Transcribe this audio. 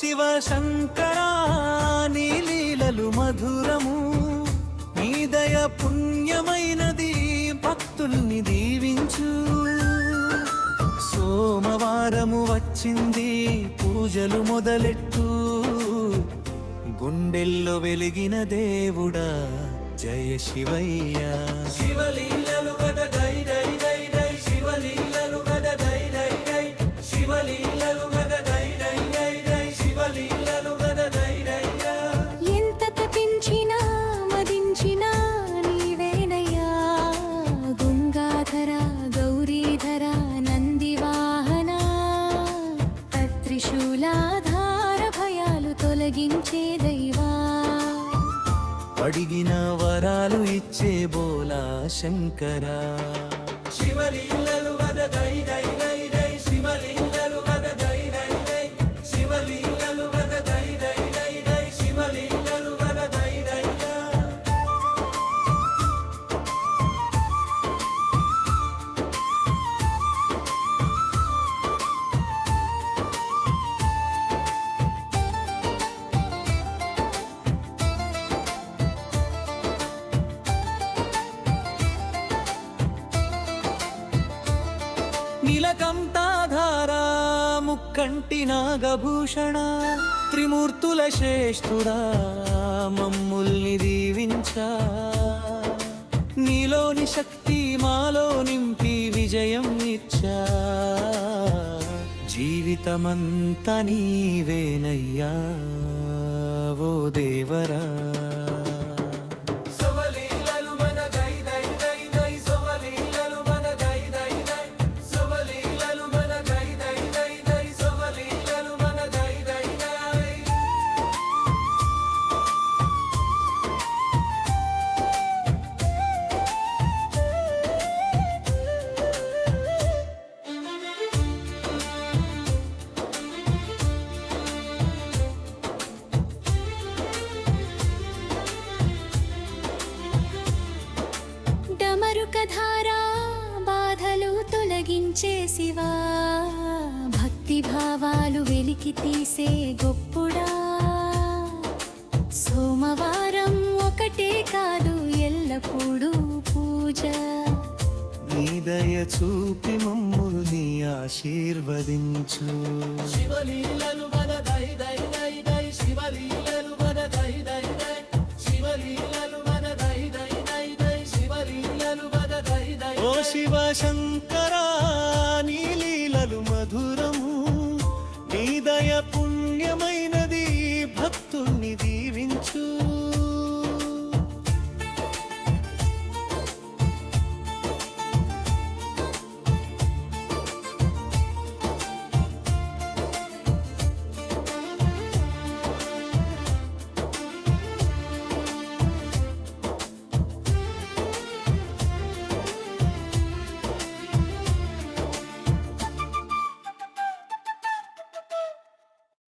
శివ శంకరా నీ లీలలు మధురము, నీ దయ పుణ్యమైనది భక్తుల్ని దీవించు. సోమవారము వచ్చింది పూజలు మొదలెట్టు, గుండెల్లో వెలిగిన దేవుడా జయ శివయ్య. శివలీలలు గద దై దై దై దై, శివలీలలు గద దై దై దై, శివలీలలు గద దై దై దై దై, శివలీలలు గద దై దై దై. ఎంత తపించినా మదించినా నీవేనయ్యా, గంగాధర గౌరీధర నందివాహన, త్రిశూలాధార భయాలు తొలగించే దైవా, అడిగిన వరాలు ఇచ్చే బోలా శంకరా. శివలీలలు గద దై దై దై దై, శివలీలలు గద దై దై దై, శివలీలలు గద దై దై దై దై, శివలీలలు గద దై దై దై. నీలకంఠాధారా ముక్కంటి నాగభూషణ, త్రిమూర్తుల శ్రేష్ఠుడా మమ్ముల్ని దీవించా. నీలోని శక్తి మాలో నింపి విజయం ఇచ్చా, జీవితమంతా నీవేనయ్యా ఓ దేవరా. డమరుకధారా బాధలు తొలగించే శివా, భక్తి భావాలు వెలికి తీసే గొప్పుడా, సోమవారం ఒకటే కాదు ఎల్లప్పుడూ పూజ, నీ దయ చూపి మమ్ముల్ని ఆశీర్వదించు. శివలీలలు గద దై దై దై దై, శివలీలలు గద దై దై దై, శివలీలలు గద దై దై దై దై, శివలీలలు గద దై దై. ఓ శివ శంకరా